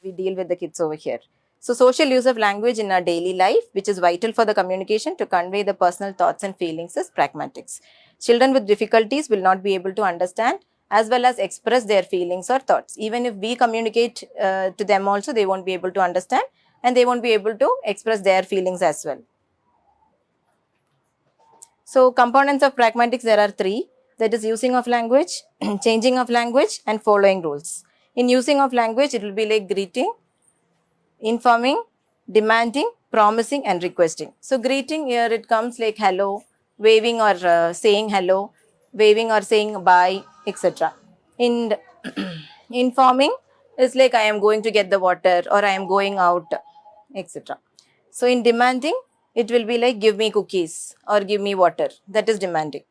we deal with the kids over here. So social use of language in our daily life, which is vital for the communication to convey the personal thoughts and feelings, is pragmatics. Children with difficulties will not be able to understand as well as express their feelings or thoughts. Even if we communicate to them also, they won't be able to understand and they won't be able to express their feelings as well. So components of pragmatics, there are three. That is using of language, changing of language, and following rules. In using of language, it will be like greeting, informing, demanding, promising, and requesting. So greeting, here it comes like hello, waving or saying hello, waving or saying bye, etc. In informing is like I am going to get the water or I am going out, etc. So in demanding, it will be like give me cookies or give me water. That is demanding.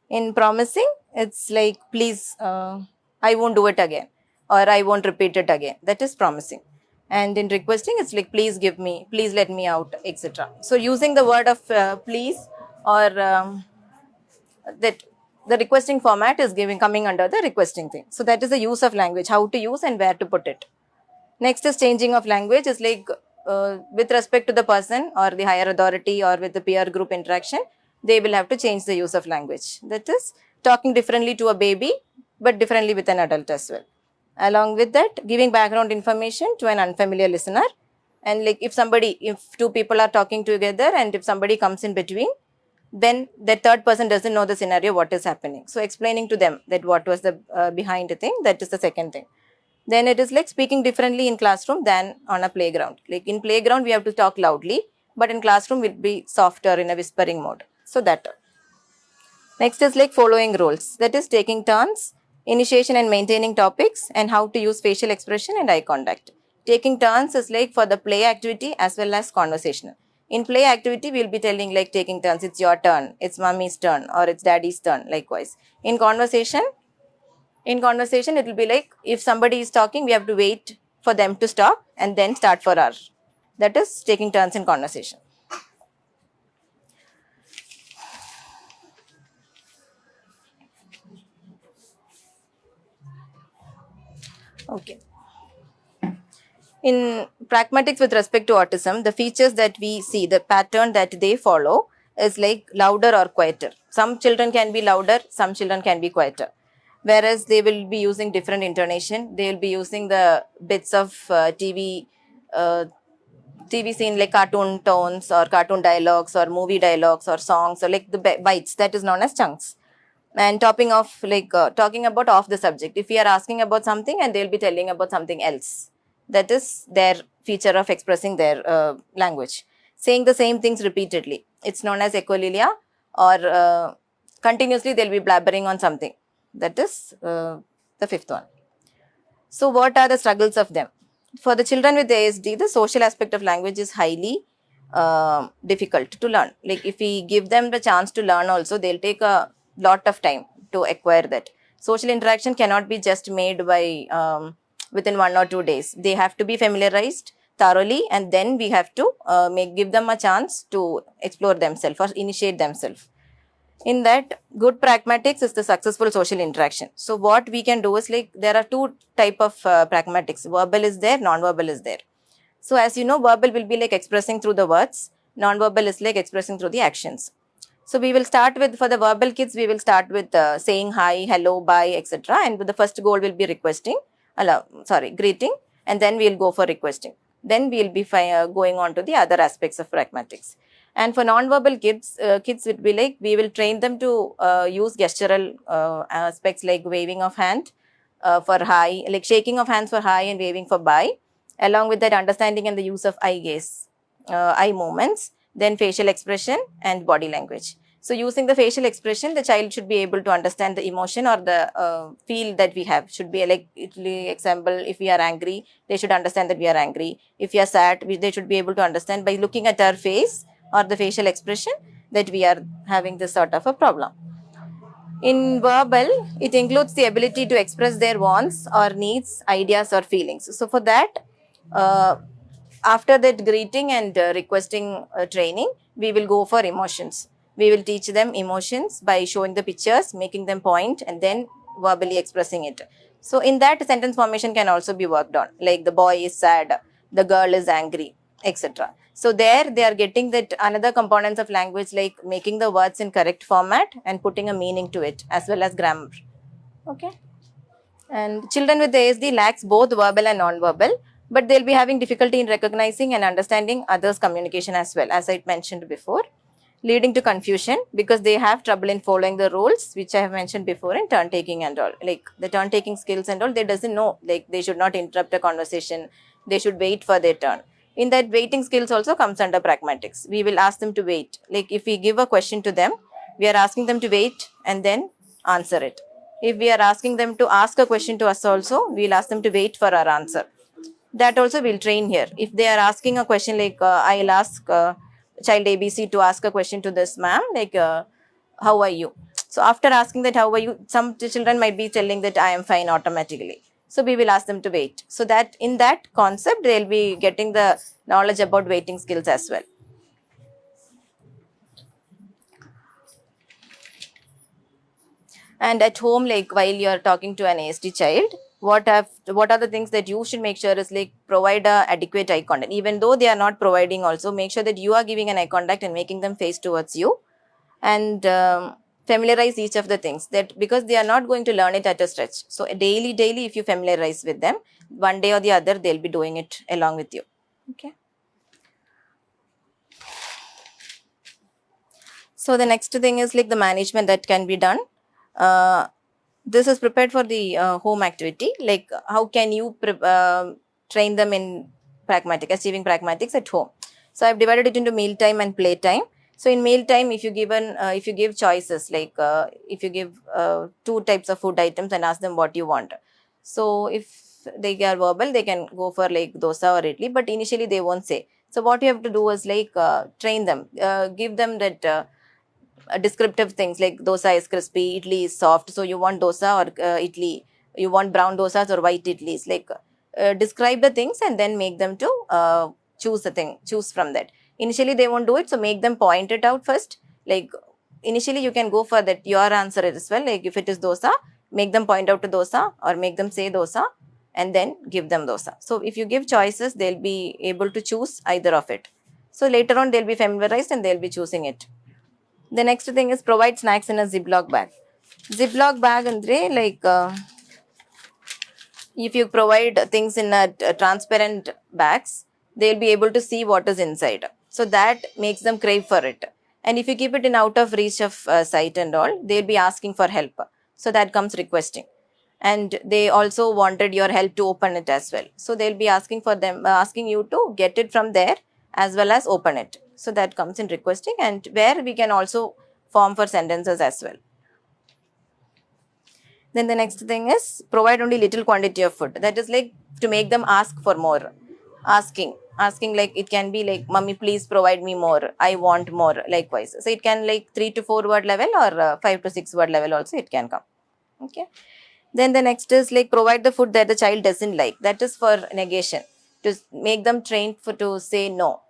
In promising, it's like please, I won't do it again or I won't repeat it again. That is promising. And in requesting, it's like please give me, please let me out, etc. So using the word of please or that the requesting format is coming under the requesting thing. So that is the use of language, how to use and where to put it. Next is changing of language, is like with respect to the person or the higher authority or with the peer group interaction, they will have to change the use of language. That is talking differently to a baby but differently with an adult as well. Along with that, giving background information to an unfamiliar listener. And like if two people are talking together and if somebody comes in between, then the third person doesn't know the scenario, what is happening. So explaining to them that what was the behind the thing, that is the second thing. Then it is like speaking differently in classroom than on a playground. Like in playground, we have to talk loudly, but in classroom, we'll be softer in a whispering mode. So that. Next is like following rules. That is taking turns, initiation and maintaining topics, and how to use facial expression and eye contact. Taking turns is like for the play activity as well as conversational. In play activity, we'll be telling like taking turns, it's your turn, it's mommy's turn, or it's daddy's turn, likewise. In conversation, it will be like if somebody is talking, we have to wait for them to stop and then start for our. That is taking turns in conversation. Okay. In pragmatics with respect to autism, the features that we see, the pattern that they follow is like louder or quieter. Some children can be louder, some children can be quieter. Whereas they will be using different intonation, they will be using the bits of TV scene like cartoon tones or cartoon dialogues or movie dialogues or songs or like the bites, that is known as chunks. And talking about off the subject. If we are asking about something and they'll be telling about something else. That is their feature of expressing their language. Saying the same things repeatedly. It's known as echolalia, or continuously they'll be blabbering on something. That is the fifth one. So what are the struggles of them? For the children with ASD, the social aspect of language is highly difficult to learn. Like if we give them the chance to learn also, they'll take a lot of time to acquire that. Social interaction cannot be just made by within 1 or 2 days. They have to be familiarized thoroughly, and then we have to give them a chance to explore themselves or initiate themselves. In that, good pragmatics is the successful social interaction. So what we can do is like there are two type of pragmatics. Verbal is there, non-verbal is there. So as you know, verbal will be like expressing through the words. Non-verbal is like expressing through the actions. So we will start with, for the verbal kids, we will start with saying hi, hello, bye, etc. And the first goal will be greeting, and then we will go for requesting. Then we will be going on to the other aspects of pragmatics. And for non-verbal kids, will be like, we will train them to use gestural aspects like waving of hand for hi, like shaking of hands for hi and waving for bye. Along with that, understanding and the use of eye gaze, eye movements, then facial expression and body language. So using the facial expression, the child should be able to understand the emotion or the feel that we have. Should be like, example, if we are angry, they should understand that we are angry. If we are sad, they should be able to understand by looking at our face or the facial expression that we are having this sort of a problem. In verbal, it includes the ability to express their wants or needs, ideas or feelings. So for that, after that greeting and requesting training, we will go for emotions. We will teach them emotions by showing the pictures, making them point, and then verbally expressing it. So in that, sentence formation can also be worked on, like the boy is sad, the girl is angry, etc. So there they are getting that another components of language, like making the words in correct format and putting a meaning to it, as well as grammar. Okay. And children with ASD lacks both verbal and non-verbal, but they'll be having difficulty in recognizing and understanding others' communication as well, as I mentioned before, leading to confusion because they have trouble in following the rules, which I have mentioned before, in turn taking and all. Like the turn taking skills and all, they doesn't know, like they should not interrupt a conversation, they should wait for their turn. In that, waiting skills also comes under pragmatics. We will ask them to wait. Like if we give a question to them, we are asking them to wait and then answer it. If we are asking them to ask a question to us also, we will ask them to wait for our answer. That also will train here. If they are asking a question like, I'll ask child ABC to ask a question to this ma'am, like, how are you? So after asking that, how are you, some children might be telling that I am fine automatically. So we will ask them to wait. So that in that concept, they'll be getting the knowledge about waiting skills as well. And at home, like while you're talking to an ASD child, what are the things that you should make sure is like provide a adequate eye contact. Even though they are not providing, also make sure that you are giving an eye contact and making them face towards you, and familiarize each of the things, that because they are not going to learn it at a stretch. So daily, if you familiarize with them, one day or the other they'll be doing it along with you. Okay. So the next thing is like the management that can be done. This is prepared for the home activity. Like how can you train them in achieving pragmatics at home. So I've divided it into meal time and play time. So in meal time, if you give choices, like if you give 2 types of food items and ask them what you want. So if they are verbal, they can go for like dosa or idli, but initially they won't say. So what you have to do is like train them, give them that descriptive things, like dosa is crispy, idli is soft. So you want dosa or idli, you want brown dosas or white idlis. Like describe the things and then make them to choose from that. Initially they won't do it, so make them point it out first. Like initially you can go for that your answer as well. Like if it is dosa, make them point out to dosa or make them say dosa and then give them dosa. So if you give choices, they'll be able to choose either of it. So later on they'll be familiarized and they'll be choosing it. The next thing is provide snacks in a Ziploc bag. Ziploc bag andre like if you provide things in a transparent bags, they'll be able to see what is inside. So that makes them crave for it. And if you keep it in out of reach of sight and all, they'll be asking for help. So that comes requesting. And they also wanted your help to open it as well. So they'll be asking you to get it from there as well as open it. So that comes in requesting, and where we can also form for sentences as well. Then the next thing is provide only little quantity of food. That is like to make them ask for more. Asking like it can be like, mummy please provide me more, I want more, likewise. So it can like 3 to 4 word level or 5 to 6 word level also it can come. Okay. Then the next is like provide the food that the child doesn't like. That is for negation, to make them trained to say no,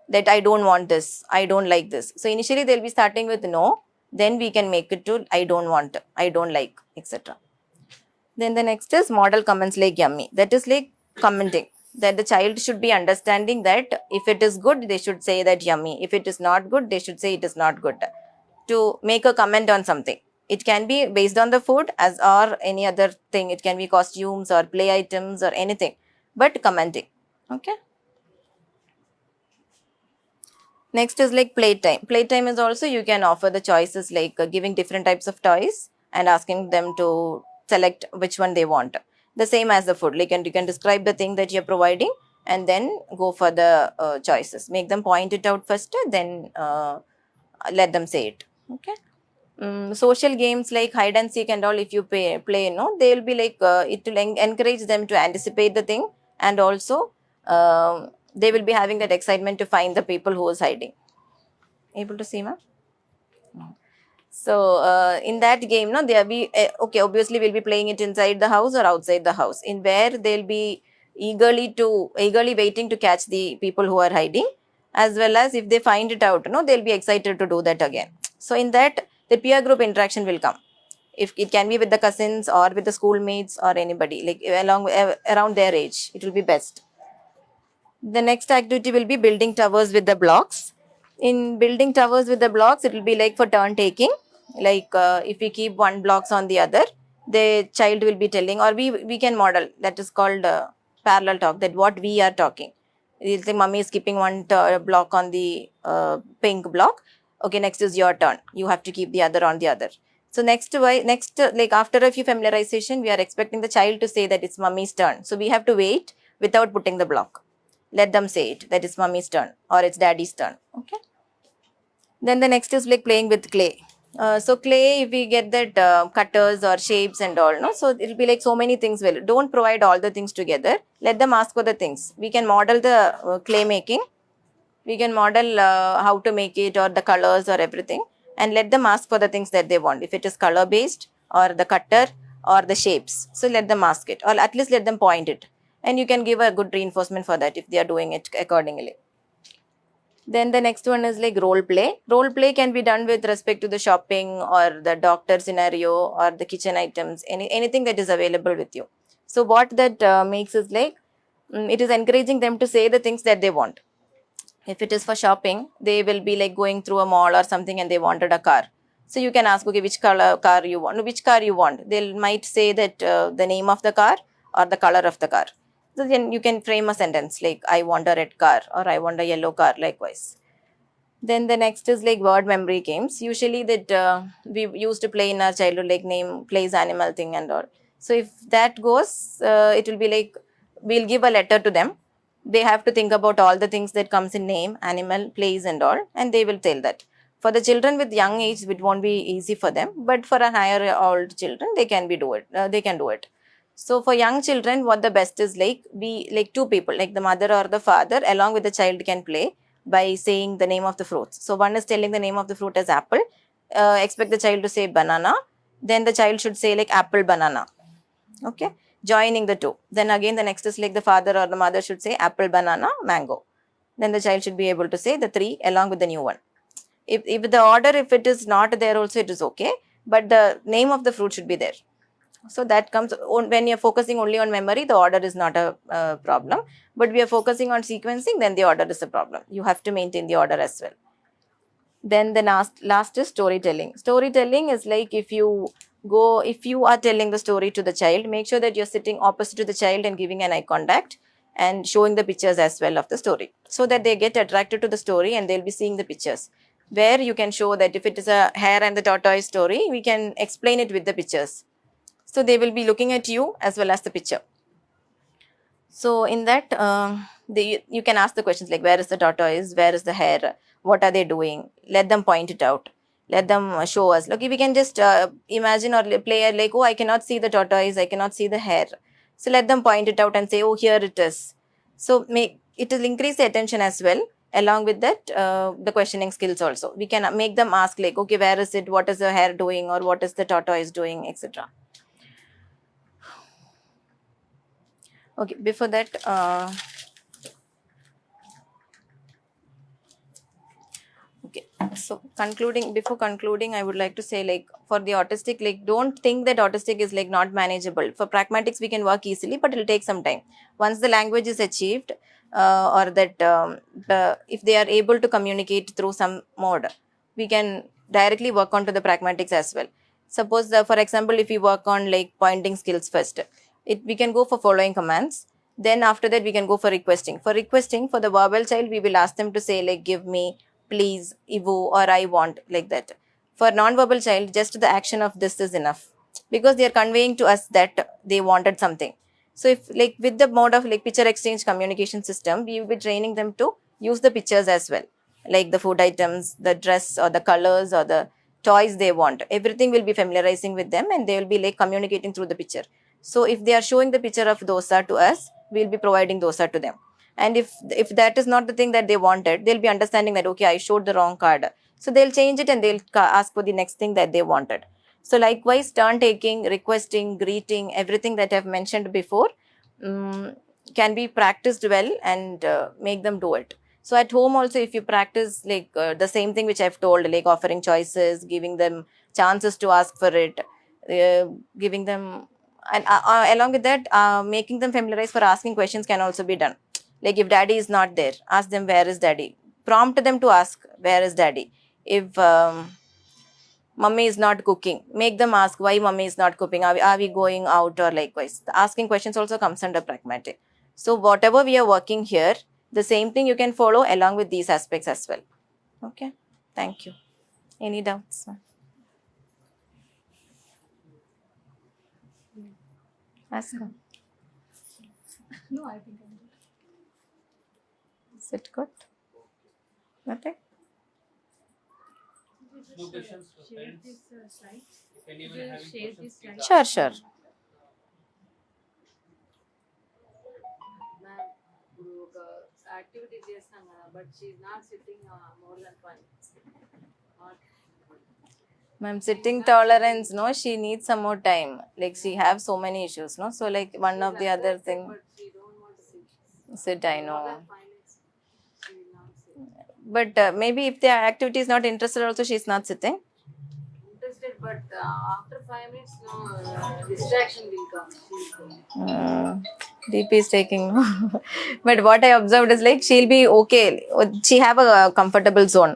that I don't want this, I don't like this. So initially they'll be starting with no, then we can make it to I don't want, I don't like, etc. Then the next is model comments like yummy. That is like commenting, that the child should be understanding that if it is good, they should say that yummy. If it is not good, they should say it is not good. To make a comment on something. It can be based on the food as or any other thing. It can be costumes or play items or anything, but commenting. Okay. Next is like playtime. Playtime is also you can offer the choices like giving different types of toys and asking them to select which one they want. The same as the food. Like, and you can describe the thing that you're providing and then go for the choices. Make them point it out first, then let them say it. Okay. Social games like hide and seek and all, if you play, they will be like, it will encourage them to anticipate the thing, and also they will be having that excitement to find the people who is hiding. Able to see, ma'am? So in that game, they'll be okay. Obviously, we'll be playing it inside the house or outside the house, in where they'll be eagerly waiting to catch the people who are hiding, as well as if they find it out, they'll be excited to do that again. So in that, the peer group interaction will come. If it can be with the cousins or with the schoolmates or anybody, like around their age, it will be best. The next activity will be building towers with the blocks. In building towers with the blocks, it will be like for turn taking. Like if we keep one blocks on the other, the child will be telling, or we can model. That is called parallel talk. That what we are talking. You'll say, "Mummy is keeping one block on the pink block. Okay, next is your turn. You have to keep the other on the other." So like after a few familiarization, we are expecting the child to say that it's mummy's turn. So we have to wait without putting the block. Let them say it, that it's mummy's turn or it's daddy's turn. Okay. Then the next is like playing with clay. So clay, if we get that cutters or shapes and all, no, so it'll be like so many things. Well, don't provide all the things together. Let them ask for the things. We can model the clay making. We can model how to make it or the colors or everything, and let them ask for the things that they want. If it is color based or the cutter or the shapes, so let them ask it, or at least let them point it, and you can give a good reinforcement for that if they are doing it accordingly. Then the next one is like role play. Role play can be done with respect to the shopping or the doctor scenario or the kitchen items, anything that is available with you. So what that makes is like, it is encouraging them to say the things that they want. If it is for shopping, they will be like going through a mall or something and they wanted a car. So you can ask, okay, which color car you want, which car you want. They might say that the name of the car or the color of the car. So then you can frame a sentence like, I want a red car or I want a yellow car, likewise. Then the next is like word memory games. Usually that we used to play in our childhood, like name, place, animal, thing and all. So if that goes, it will be like, we'll give a letter to them. They have to think about all the things that comes in name, animal, place and all, and they will tell that. For the children with young age, it won't be easy for them, but for a higher old children, they can do it. So for young children, what the best is like, like two people, like the mother or the father, along with the child can play by saying the name of the fruits. So one is telling the name of the fruit as apple. Expect the child to say banana. Then the child should say like apple, banana. Okay. Joining the two. Then again the next is like the father or the mother should say apple, banana, mango. Then the child should be able to say the three along with the new one. If the order, if it is not there also, it is okay. But the name of the fruit should be there. So that comes when you're focusing only on memory, the order is not a problem. But we are focusing on sequencing, then the order is a problem. You have to maintain the order as well. Then the last is storytelling. Storytelling is like, if you are telling the story to the child, make sure that you're sitting opposite to the child and giving an eye contact and showing the pictures as well of the story, so that they get attracted to the story and they'll be seeing the pictures. Where you can show that if it is a hare and the tortoise story, we can explain it with the pictures. So they will be looking at you as well as the picture. So in that, you can ask the questions like, where is the tortoise? Where is the hare? What are they doing? Let them point it out. Let them show us. Look, we can just imagine or play like, oh, I cannot see the tortoise. I cannot see the hare. So let them point it out and say, oh, here it is. So it will increase the attention as well. Along with that, the questioning skills also. We can make them ask like, okay, where is it? What is the hare doing? Or what is the tortoise doing, etc. Okay, before that, okay, so before concluding, I would like to say, like, for the autistic, like, don't think that autistic is like not manageable. For pragmatics, we can work easily, but it will take some time. Once the language is achieved, or that if they are able to communicate through some mode, we can directly work on to the pragmatics as well. Suppose, for example, if we work on like pointing skills first, we can go for following commands. Then after that, we can go for requesting. For requesting, for the verbal child, we will ask them to say like, give me, please, Ivo, or I want, like that. For non-verbal child, just the action of this is enough, because they are conveying to us that they wanted something. So if like with the mode of like picture exchange communication system, we will be training them to use the pictures as well, like the food items, the dress or the colors or the toys they want. Everything will be familiarizing with them, and they will be like communicating through the picture. So if they are showing the picture of dosa to us, we will be providing dosa to them. And if that is not the thing that they wanted, they'll be understanding that, okay, I showed the wrong card. So they'll change it and they'll ask for the next thing that they wanted. So likewise, turn taking, requesting, greeting, everything that I've mentioned before can be practiced well, and make them do it. So at home also, if you practice like the same thing which I've told, like offering choices, giving them chances to ask for it, giving them, and along with that, making them familiarized for asking questions can also be done. Like if daddy is not there, ask them where is daddy. Prompt them to ask where is daddy. If mummy is not cooking, make them ask why mummy is not cooking. Are we going out, or likewise? The asking questions also comes under pragmatic. So whatever we are working here, the same thing you can follow along with these aspects as well. Okay, thank you. Any doubts? Ask her. No, I think I'm good. Is it good? Nothing? No questions for Share parents. this slide. If anyone having Share questions, this please slide. ask. Sure. Ma'am, ఇప్పుడు ఒక activity చేస్తాం కదా, but she not sitting more than 5 minutes. Ma'am, sitting tolerance, no, she needs some more time. Like she have so many issues, no. So like one of the other thing, But she don't want to sit. sit. I know, More than 5 minutes, she will not sit. but maybe if the activity is not interested, also she's not sitting. Interested, but after 5 minutes, no distraction will come. She will go. DP is taking. But what I observed is like she'll be okay. She have a comfortable zone.